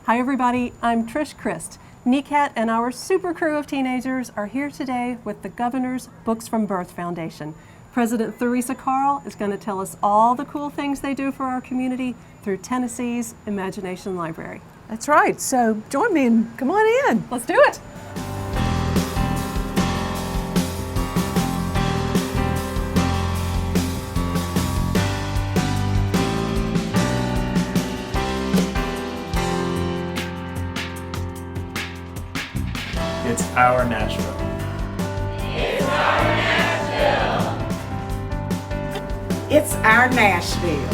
Hi everybody, I'm Trish Christ. NECAT and our super crew of teenagers are here today with the Governor's Books from Birth Foundation. President Theresa Carl is going to tell us all the cool things they do for our community through Tennessee's Imagination Library. That's right, so join me and come on in. Let's do it! It's our Nashville. It's our Nashville. It's our Nashville.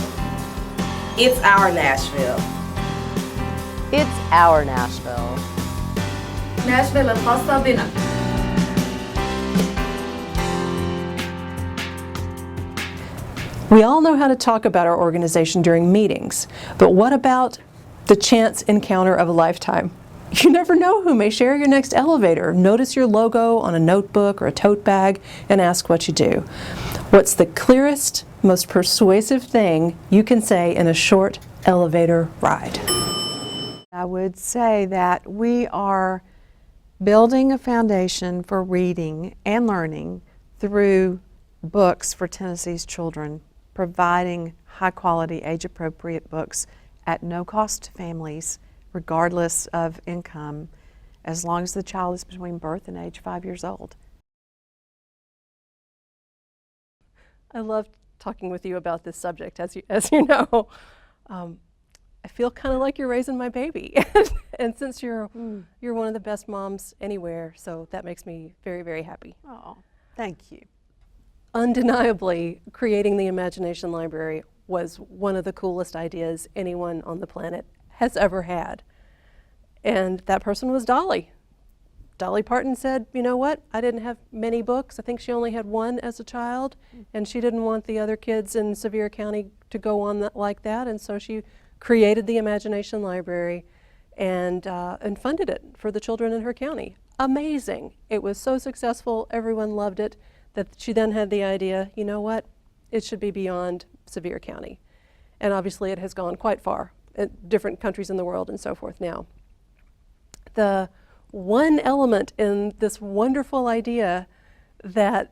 It's our Nashville. It's our Nashville. Nashville الخاصة بنا. We all know how to talk about our organization during meetings, but what about the chance encounter of a lifetime? You never know who may share your next elevator, notice your logo on a notebook or a tote bag, and ask what you do. What's the clearest, most persuasive thing you can say in a short elevator ride? I would say that we are building a foundation for reading and learning through books for Tennessee's children, providing high-quality, age-appropriate books at no cost to families, regardless of income, as long as the child is between birth and age 5 years old. I love talking with you about this subject, as you know. I feel kind of like you're raising my baby, and since you're one of the best moms anywhere, so that makes me very, very happy. Oh, thank you. Undeniably, creating the Imagination Library was one of the coolest ideas anyone on the planet has ever had. And that person was Dolly. Dolly Parton said, you know what, I didn't have many books. I think she only had one as a child, and she didn't want the other kids in Sevier County to go on like that, and so she created the Imagination Library and funded it for the children in her county. Amazing. It was so successful, everyone loved it, that she then had the idea, you know what, it should be beyond Sevier County. And obviously it has gone quite far in different countries in the world and so forth now. The one element in this wonderful idea that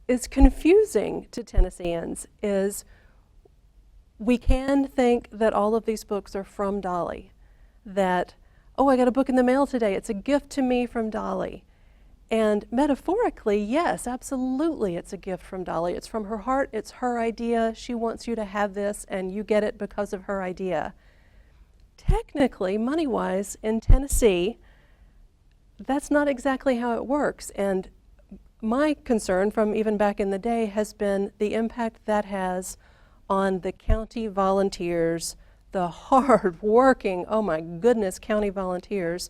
is confusing to Tennesseans is we can think that all of these books are from Dolly, that, oh, I got a book in the mail today, it's a gift to me from Dolly. And metaphorically, yes, absolutely, it's a gift from Dolly. It's from her heart, it's her idea, she wants you to have this, and you get it because of her idea. Technically, money-wise, in Tennessee, that's not exactly how it works. And my concern from even back in the day has been the impact that has on the county volunteers, the hard-working, oh my goodness, county volunteers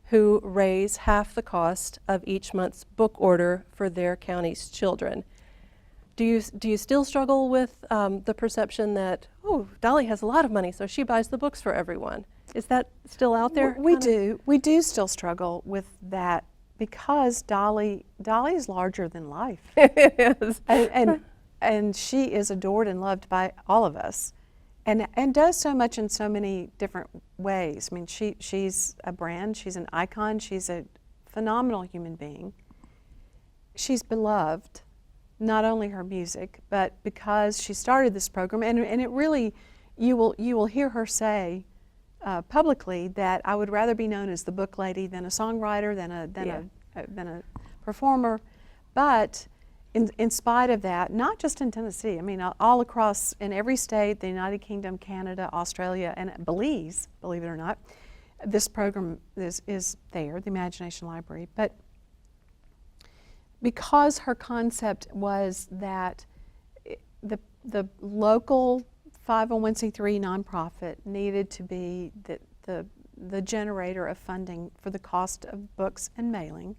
who raise half the cost of each month's book order for their county's children. Do you still struggle with the perception that, oh, Dolly has a lot of money, so she buys the books for everyone? Is that still out there? We do still struggle with that because Dolly is larger than life. It is. And she is adored and loved by all of us, and does so much in so many different ways. I mean, she's a brand, she's an icon, she's a phenomenal human being. She's beloved, not only her music, but because she started this program, and it really, you will hear her say publicly that I would rather be known as the book lady than a songwriter, than a performer, but in spite of that, not just in Tennessee, I mean all across, in every state, the United Kingdom, Canada, Australia, and Belize, believe it or not, this program is there, the Imagination Library. But because her concept was that the local 501c3 nonprofit needed to be the generator of funding for the cost of books and mailing,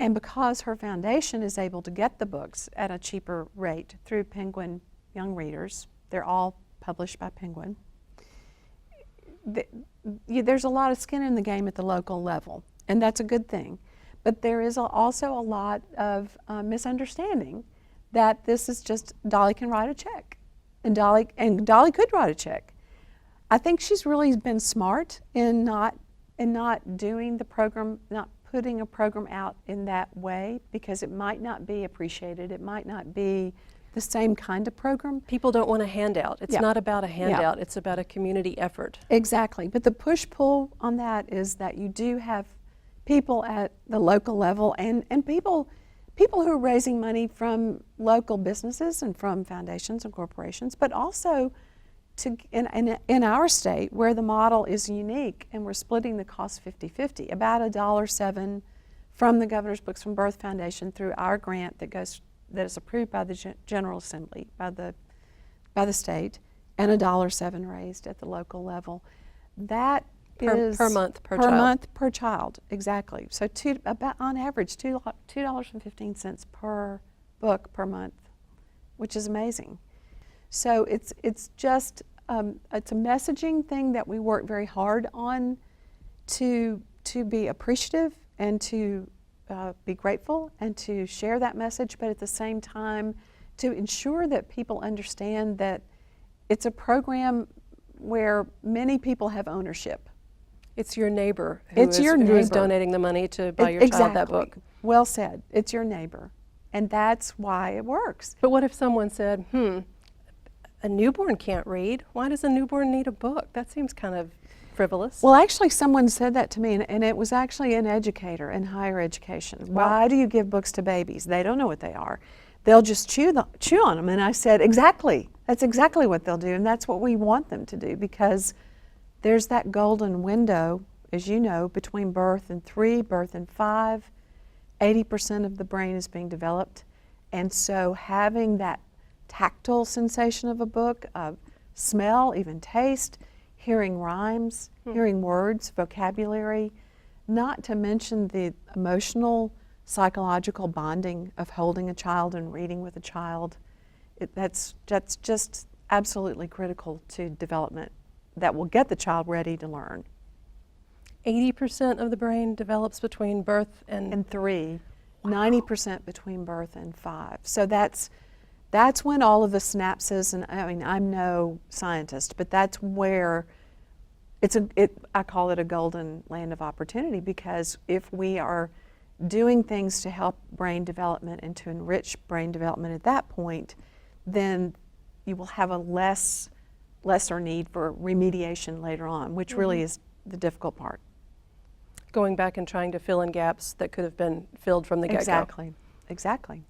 and because her foundation is able to get the books at a cheaper rate through Penguin Young Readers, they're all published by Penguin, there's a lot of skin in the game at the local level, and that's a good thing. But there is also a lot of misunderstanding that this is just Dolly can write a check, and Dolly could write a check. I think she's really been smart in not doing the program, not putting a program out in that way, because it might not be appreciated. It might not be the same kind of program. People don't want a handout. It's Yeah. not about a handout. It's about a community effort. Exactly. But the push-pull on that is that you do have people at the local level and people who are raising money from local businesses and from foundations and corporations, but also in our state where the model is unique and we're splitting the cost 50-50, about $1.07 from the Governor's Books from Birth Foundation through our grant that is approved by the General Assembly, by the state, and $1.07 raised at the local level. That is Per month, per per child. month per child, exactly. So about on average $2.15 per book per month, which is amazing. So it's just it's a messaging thing that we work very hard on to be appreciative and to be grateful and to share that message, but at the same time to ensure that people understand that it's a program where many people have ownership. It's your neighbor It's your who is neighbor. donating the money to buy your child that book. Well said. It's your neighbor. And that's why it works. But what if someone said, a newborn can't read. Why does a newborn need a book? That seems kind of frivolous. Well, actually, someone said that to me, and it was actually an educator in higher education. Wow. Why do you give books to babies? They don't know what they are. They'll just chew on them. And I said, exactly. That's exactly what they'll do, and that's what we want them to do, because there's that golden window, as you know, between birth and 3, birth and 5. 80% of the brain is being developed. And so having that tactile sensation of a book, of smell, even taste, hearing rhymes, hearing words, vocabulary, not to mention the emotional, psychological bonding of holding a child and reading with a child, that's just absolutely critical to development that will get the child ready to learn. 80% of the brain develops between birth And 3, 90% between birth and 5. So that's when all of the synapses, and I mean, I'm no scientist, but that's where I call it a golden land of opportunity, because if we are doing things to help brain development and to enrich brain development at that point, then you will have a lesser need for remediation later on, which really is the difficult part. going back and trying to fill in gaps that could have been filled from the get-go. Exactly.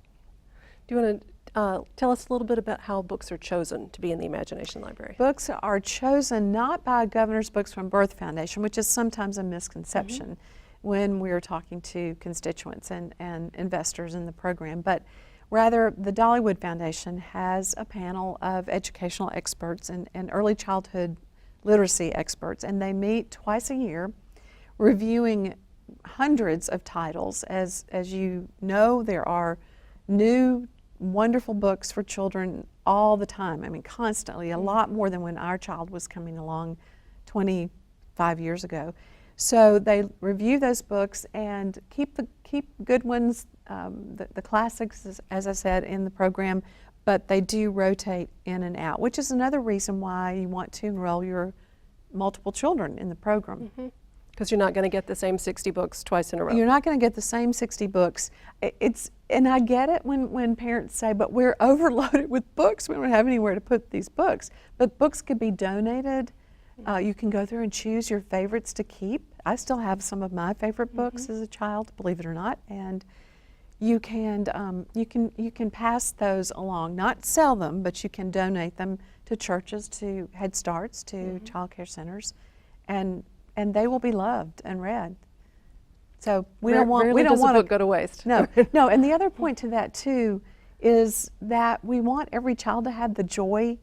Do you want to tell us a little bit about how books are chosen to be in the Imagination Library? Books are chosen not by Governor's Books from Birth Foundation, which is sometimes a misconception when we're talking to constituents and investors in the program, but rather the Dollywood Foundation has a panel of educational experts and early childhood literacy experts, and they meet twice a year reviewing hundreds of titles. As you know, there are new wonderful books for children all the time. I mean, constantly, a lot more than when our child was coming along 25 years ago. So they review those books and keep good ones, the classics, as I said, in the program, but they do rotate in and out, which is another reason why you want to enroll your multiple children in the program. Because you're not going to get the same 60 books twice in a row. You're not going to get the same 60 books. And I get it when parents say, but we're overloaded with books. We don't have anywhere to put these books. But books could be donated. You can go through and choose your favorites to keep. I still have some of my favorite books as a child, believe it or not. And you can pass those along, not sell them, but you can donate them to churches, to Head Starts, to child care centers, and they will be loved and read. So we don't want a book go to waste. No. And the other point to that too is that we want every child to have the joy,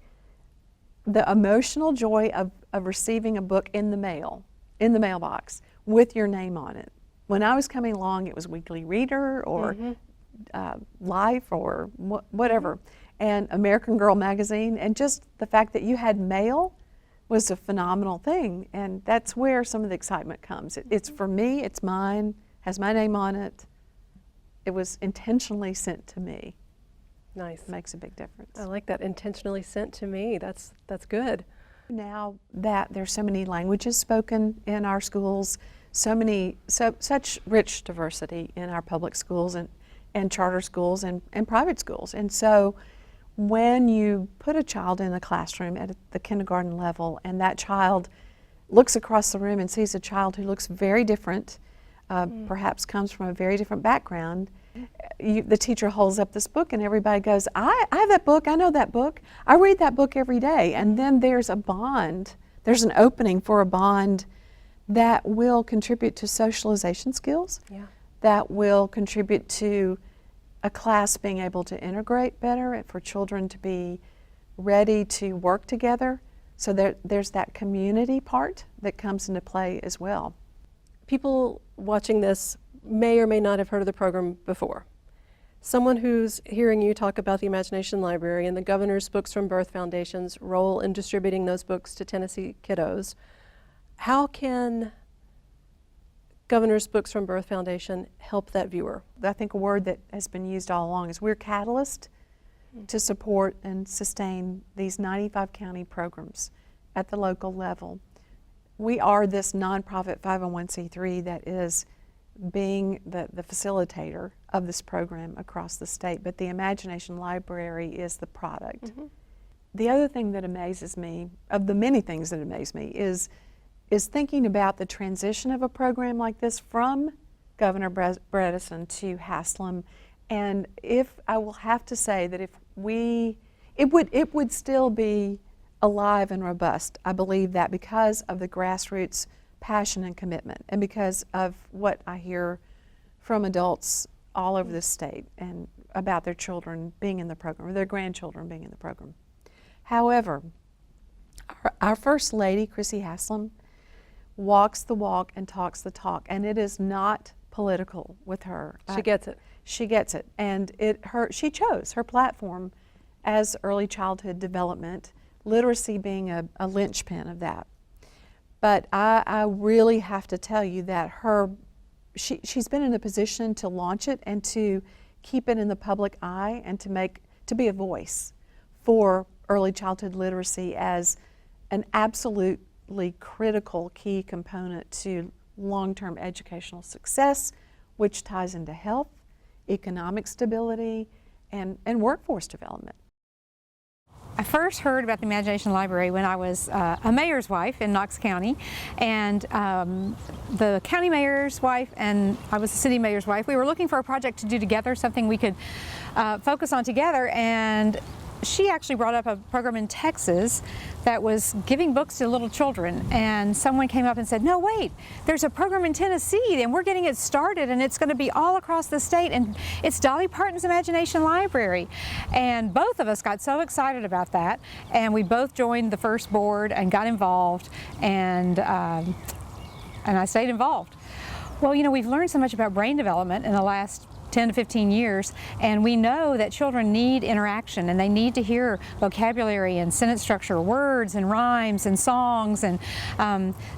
the emotional joy of receiving a book in the mailbox with your name on it. When I was coming along, it was Weekly Reader or Life or whatever, and American Girl magazine, and just the fact that you had mail was a phenomenal thing, and that's where some of the excitement comes. It's for me, it's mine, has my name on it. It was intentionally sent to me. Nice. It makes a big difference. I like that, intentionally sent to me. That's good. Now that there's so many languages spoken in our schools, such rich diversity in our public schools and charter schools and private schools. And so when you put a child in a classroom at the kindergarten level and that child looks across the room and sees a child who looks very different, perhaps comes from a very different background, the teacher holds up this book and everybody goes, I have that book, I know that book, I read that book every day. And then there's a bond, there's an opening for a bond that will contribute to socialization skills, that will contribute to a class being able to integrate better and for children to be ready to work together. So there's that community part that comes into play as well. People watching this may or may not have heard of the program before. Someone who's hearing you talk about the Imagination Library and the Governor's Books from Birth Foundation's role in distributing those books to Tennessee kiddos, how can Governor's Books from Birth Foundation help that viewer? I think a word that has been used all along is we're catalyst to support and sustain these 95 county programs at the local level. We are this nonprofit 501c3 that is being the facilitator of this program across the state, but the Imagination Library is the product. The other thing that amazes me, of the many things that amaze me, is thinking about the transition of a program like this from Governor Bredesen to Haslam. And if I will have to say that it would still be alive and robust. I believe that because of the grassroots passion and commitment, and because of what I hear from adults all over the state and about their children being in the program, or their grandchildren being in the program. However, our First Lady, Chrissy Haslam, walks the walk and talks the talk, and it is not political with her. She gets it. She gets it, and she chose her platform as early childhood development, literacy being a linchpin of that. But I really have to tell you that she's been in a position to launch it and to keep it in the public eye and to be a voice for early childhood literacy as an absolutely critical key component to long-term educational success, which ties into health, economic stability, and workforce development. I first heard about the Imagination Library when I was a mayor's wife in Knox County, and the county mayor's wife and I was the city mayor's wife. We were looking for a project to do together, something we could focus on together, and she actually brought up a program in Texas that was giving books to little children, and someone came up and said, no wait, there's a program in Tennessee and we're getting it started and it's going to be all across the state, and it's Dolly Parton's Imagination Library. And both of us got so excited about that, and we both joined the first board and got involved, and I stayed involved. Well, you know, we've learned so much about brain development in the last 10 to 15 years, and we know that children need interaction and they need to hear vocabulary and sentence structure, words and rhymes and songs, and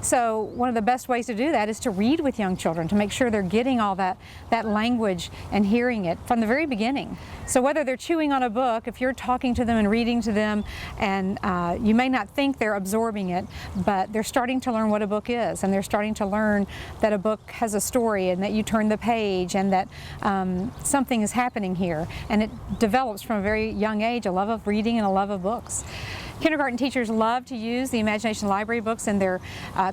so one of the best ways to do that is to read with young children, to make sure they're getting all that language and hearing it from the very beginning. So whether they're chewing on a book, if you're talking to them and reading to them, and you may not think they're absorbing it, but they're starting to learn what a book is, and they're starting to learn that a book has a story and that you turn the page and that something is happening here, and it develops from a very young age a love of reading and a love of books. Kindergarten teachers love to use the Imagination Library books in their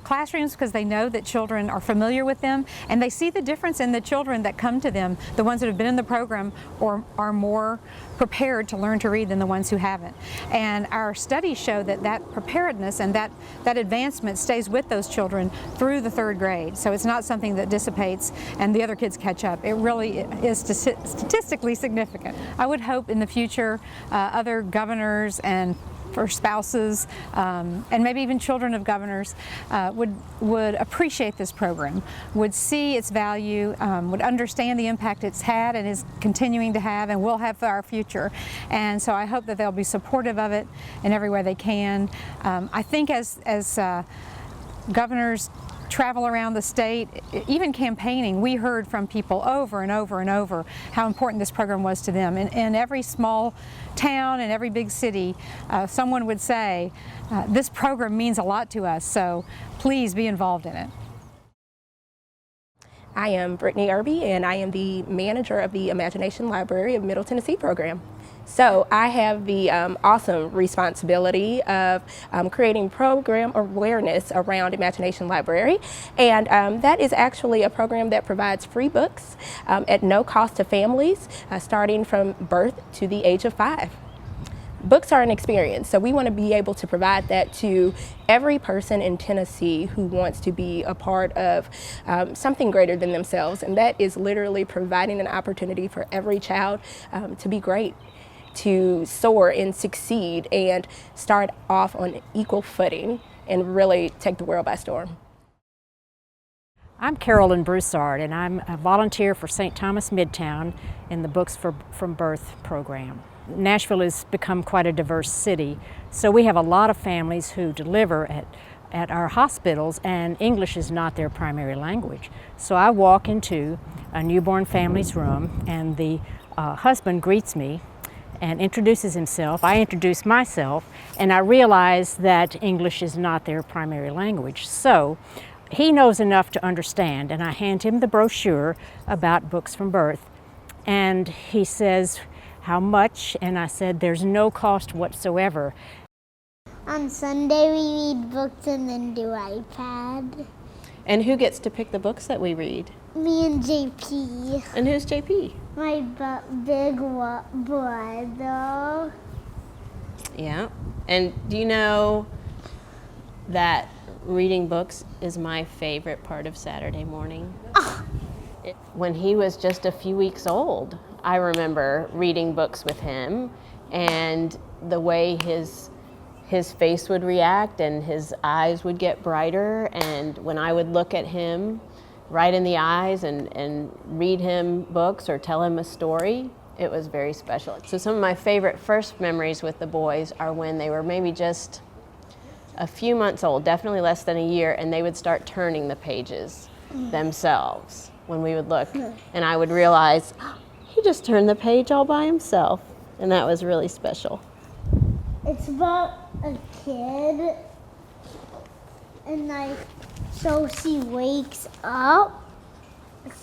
classrooms because they know that children are familiar with them, and they see the difference in the children that come to them, the ones that have been in the program or are more prepared to learn to read than the ones who haven't. And our studies show that that preparedness and that advancement stays with those children through the third grade. So it's not something that dissipates and the other kids catch up. It really is statistically significant. I would hope in the future other governors and for spouses and maybe even children of governors would appreciate this program, would see its value, would understand the impact it's had and is continuing to have and will have for our future. And so I hope that they'll be supportive of it in every way they can. I think as governors travel around the state, even campaigning, we heard from people over and over and over how important this program was to them. In every small town and every big city, someone would say, this program means a lot to us, so please be involved in it. I am Brittany Irby, and I am the manager of the Imagination Library of Middle Tennessee program. So I have the awesome responsibility of creating program awareness around Imagination Library, and that is actually a program that provides free books at no cost to families starting from birth to the age of 5. Books are an experience, so we want to be able to provide that to every person in Tennessee who wants to be a part of something greater than themselves, and that is literally providing an opportunity for every child to be great, to soar and succeed and start off on equal footing and really take the world by storm. I'm Carolyn Broussard, and I'm a volunteer for St. Thomas Midtown in the Books from Birth program. Nashville has become quite a diverse city, so we have a lot of families who deliver at our hospitals, and English is not their primary language. So I walk into a newborn family's room, and the husband greets me and introduces himself. I introduce myself, and I realize that English is not their primary language. So he knows enough to understand, and I hand him the brochure about Books from Birth, and he says, "How much?" And I said, "There's no cost whatsoever." On Sunday we read books and then do iPad. And who gets to pick the books that we read? Me and JP. And who's JP? My big brother. Yeah. And do you know that reading books is my favorite part of Saturday morning? When he was just a few weeks old, I remember reading books with him, and the way his face would react and his eyes would get brighter, and when I would look at him right in the eyes and read him books or tell him a story, it was very special. So some of my favorite first memories with the boys are when they were maybe just a few months old, definitely less than a year, and they would start turning the pages themselves when we would look, and I would realize, he just turned the page all by himself, and that was really special. It's about a kid, and so she wakes up.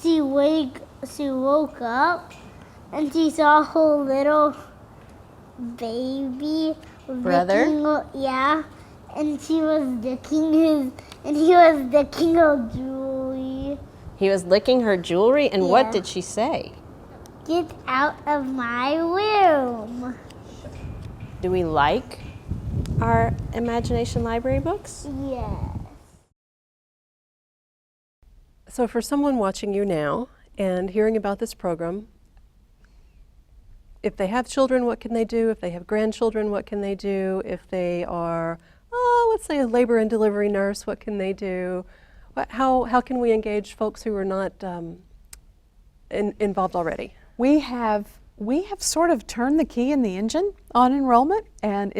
She woke up, and she saw her little baby Brother? and she was licking his, and he was licking her jewelry. He was licking her jewelry, and what Yeah. did she say? Get out of my room. Do we like our Imagination Library books? Yes. So for someone watching you now and hearing about this program, if they have children, what can they do? If they have grandchildren, what can they do? If they are, let's say a labor and delivery nurse, what can they do? How can we engage folks who are not involved already? We have sort of turned the key in the engine on enrollment, and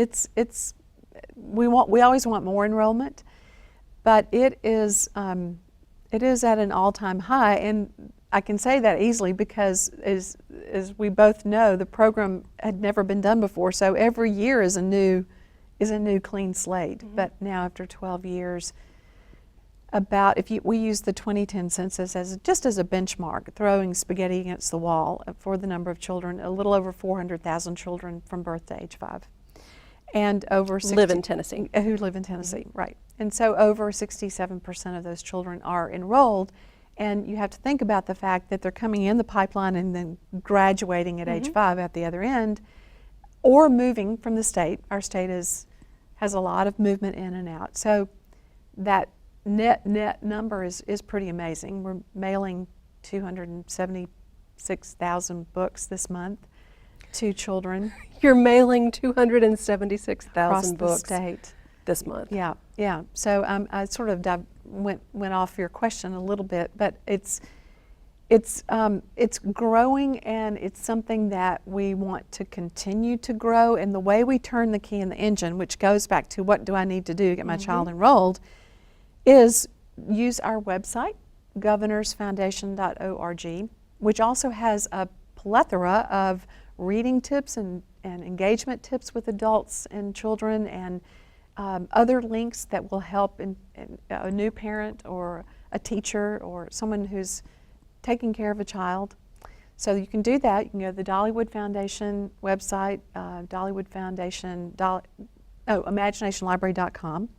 we always want more enrollment, but it is at an all-time high, and I can say that easily because as we both know, the program had never been done before, so every year is a new clean slate. Mm-hmm. But now after 12 years, we use the 2010 census just as a benchmark, throwing spaghetti against the wall for the number of children, a little over 400,000 children from birth to age 5. And over 60, live in Tennessee. Who live in Tennessee, right. And so over 67% of those children are enrolled, and you have to think about the fact that they're coming in the pipeline and then graduating at age 5 at the other end, or moving from the state. Our state has a lot of movement in and out. So that net number is pretty amazing. We're mailing 276,000 books this month to children. You're mailing 276,000 books the state this month. Yeah. So I sort of went off your question a little bit, but it's growing, and it's something that we want to continue to grow. And the way we turn the key in the engine, which goes back to what do I need to do to get my child enrolled, is use our website, governorsfoundation.org, which also has a plethora of reading tips and engagement tips with adults and children, and other links that will help a new parent or a teacher or someone who's taking care of a child. So you can do that. You can go to the Dollywood Foundation website, Dollywood Foundation, imaginationlibrary.com.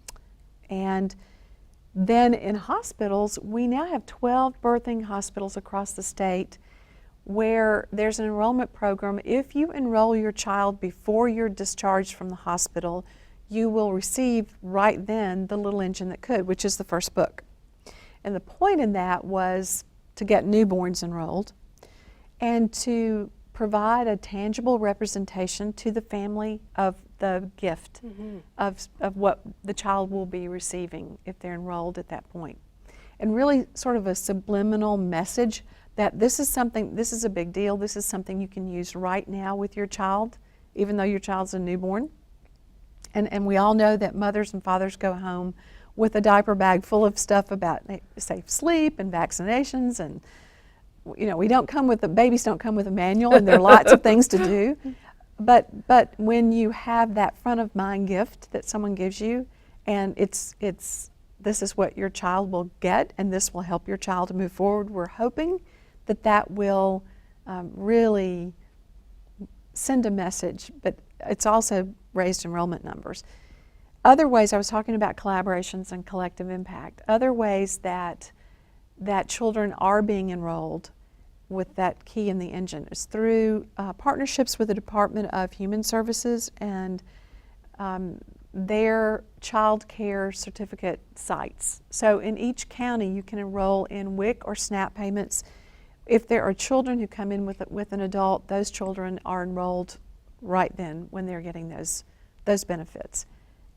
And then in hospitals, we now have 12 birthing hospitals across the state where there's an enrollment program. If you enroll your child before you're discharged from the hospital, you will receive right then The Little Engine That Could, which is the first book. And the point in that was to get newborns enrolled and to provide a tangible representation to the family of the gift of what the child will be receiving if they're enrolled at that point. And really sort of a subliminal message that this is a big deal, this is something you can use right now with your child, even though your child's a newborn. And we all know that mothers and fathers go home with a diaper bag full of stuff about safe sleep and vaccinations, and babies don't come with a manual, and there are lots of things to do. But when you have that front of mind gift that someone gives you, and this is what your child will get, and this will help your child to move forward, we're hoping that will really send a message, but it's also raised enrollment numbers. Other ways, I was talking about collaborations and collective impact. Other ways that children are being enrolled with that key in the engine is through partnerships with the Department of Human Services and their child care certificate sites. So in each county, you can enroll in WIC or SNAP payments. If there are children who come in with an adult, those children are enrolled right then when they're getting those benefits.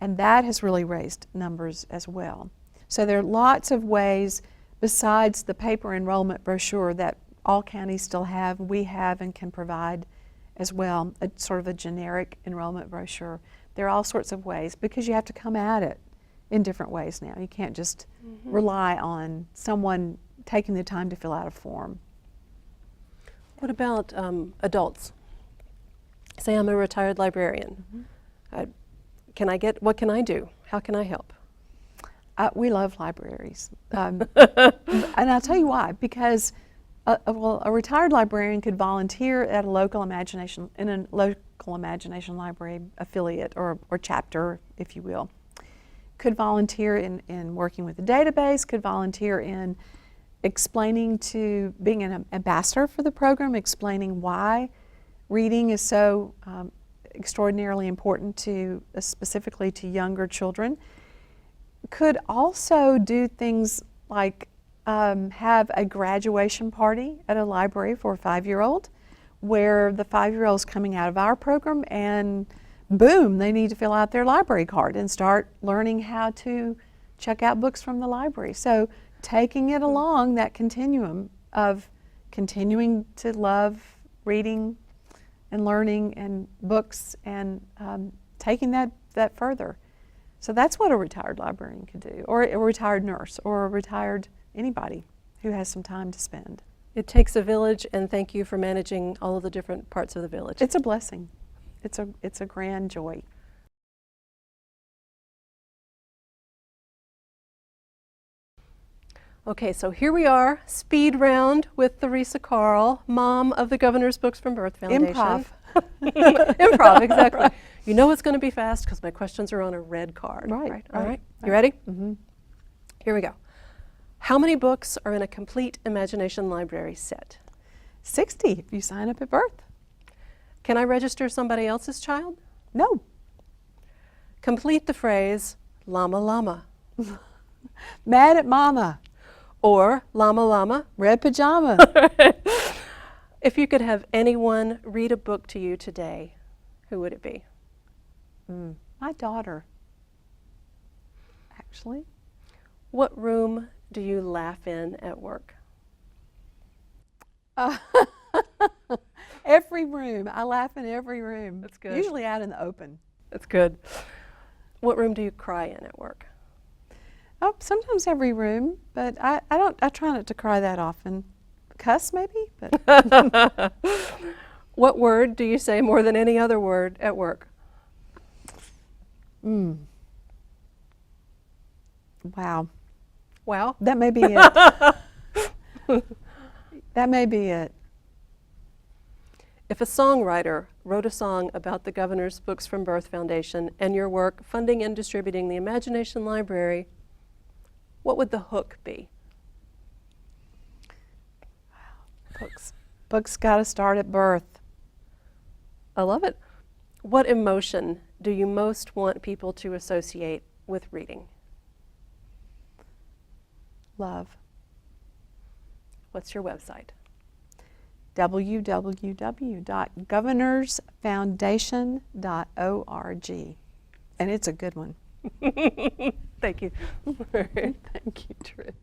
And that has really raised numbers as well. So there are lots of ways besides the paper enrollment brochure that all counties still have, we have and can provide as well, a sort of a generic enrollment brochure. There are all sorts of ways because you have to come at it in different ways now. You can't just rely on someone taking the time to fill out a form. What about adults? Say I'm a retired librarian. What can I do? How can I help? We love libraries. And I'll tell you why. Because a retired librarian could volunteer at a local imagination library affiliate or chapter, if you will. Could volunteer in working with the database, could volunteer in being an ambassador for the program, explaining why reading is so extraordinarily important specifically to younger children. Could also do things like have a graduation party at a library for a 5-year-old, where the 5-year-old is coming out of our program and boom, they need to fill out their library card and start learning how to check out books from the library. So taking it along that continuum of continuing to love reading and learning and books and taking that further. So that's what a retired librarian could do, or a retired nurse, or a retired anybody who has some time to spend. It takes a village, and thank you for managing all of the different parts of the village. It's a blessing. It's a grand joy. Okay, so here we are, speed round with Theresa Carl, mom of the Governor's Books from Birth Foundation. Improv. Improv, exactly. You know it's going to be fast because my questions are on a red card. Right. All right. You ready? Mm-hmm. Here we go. How many books are in a complete imagination library set? 60 if you sign up at birth. Can I register somebody else's child? No. Complete the phrase, llama llama. Mad at mama. Or llama llama. Red pajama. If you could have anyone read a book to you today, who would it be? My daughter, actually. What room do you laugh in at work? Every room. I laugh in every room. That's good. Usually out in the open. That's good. What room do you cry in at work? Oh, sometimes every room, but I try not to cry that often. Cuss maybe, but What word do you say more than any other word at work? wow. Wow. That may be it. That may be it. If a songwriter wrote a song about the Governor's Books from Birth Foundation and your work funding and distributing the Imagination Library, what would the hook be? Books got to start at birth. I love it. What emotion do you most want people to associate with reading? Love. What's your website? www.governorsfoundation.org. And it's a good one. Thank you. Thank you, Trish.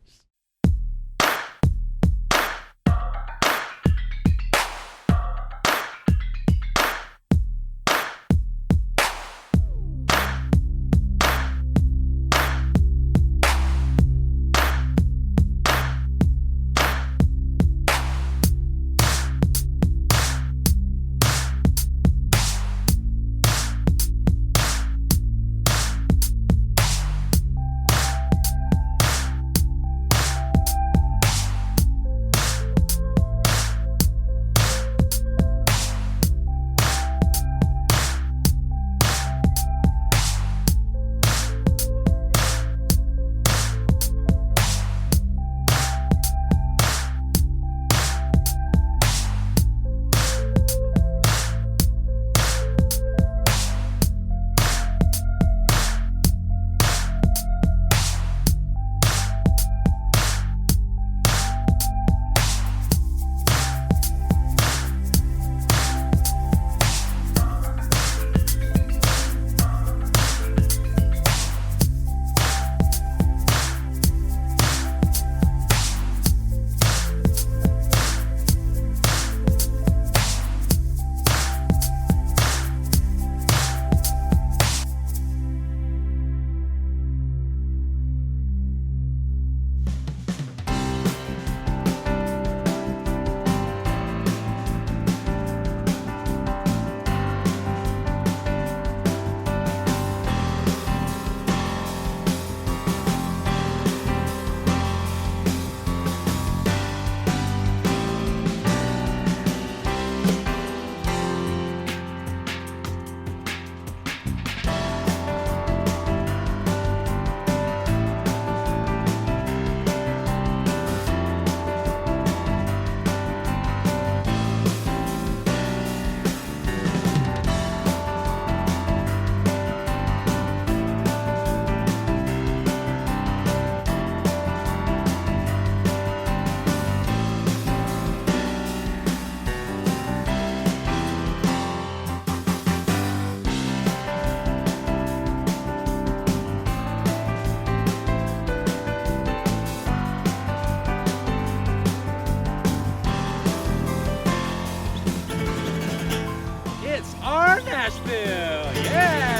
It's our Nashville, yeah!